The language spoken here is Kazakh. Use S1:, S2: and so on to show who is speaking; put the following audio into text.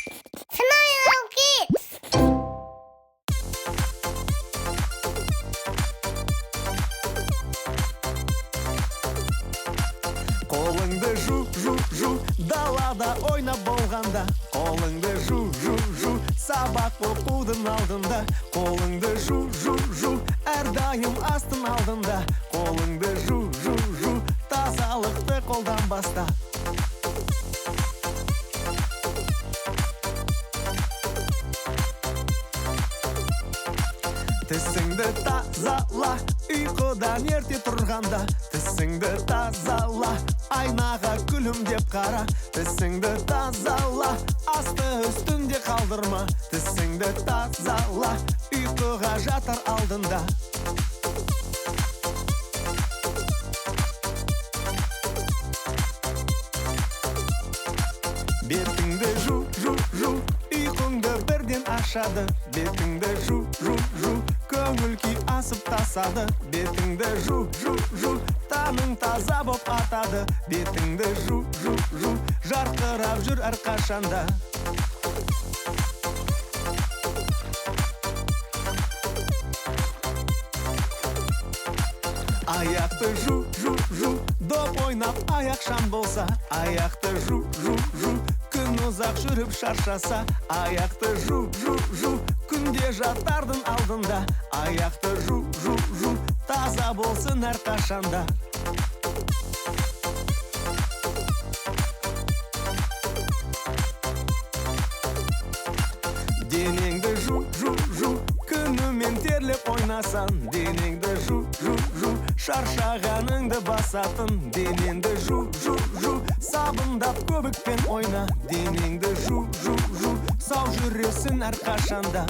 S1: Smile Kids.
S2: Қолыңды жу, далада ойнап болғанда. Қолыңды жу, сабақ оқудың алдында. Қолыңды жу, әрдайым астың алдында. Қолыңды жу, тазалықты қолдан баста. Тісіңді тазала, ұйқыдан ерте тұрғанда. Тісіңді тазала, айнаға күлімдеп қара. Тісіңді тазала, асты үстінде қалдырма. Тісіңді тазала, ұйқыға жатар алдында. Бетіңді жу, ұйқыңды бірден ашады. Бетіңді жу, көңіл күй асып тасады. Бетіңді жу, таның таза боп атады. Бетіңді жу, жарқырап жүр әрқашанда. Аяқты жу, доп ойнап аяқ шам болса. Аяқты жу, күн ұзақ жүріп шаршаса. Аяқты жу, күнде жатардың алдында. Аяқты жу, таза болсын әрқашанда. Денеңді жу, күнімен терлеп ойнасан. Денеңді жу, шаршағаныңды басатын. Денеңді жу, сабындап көбікпен ойна. Денеңді жу, сау жүресін әрқашанда.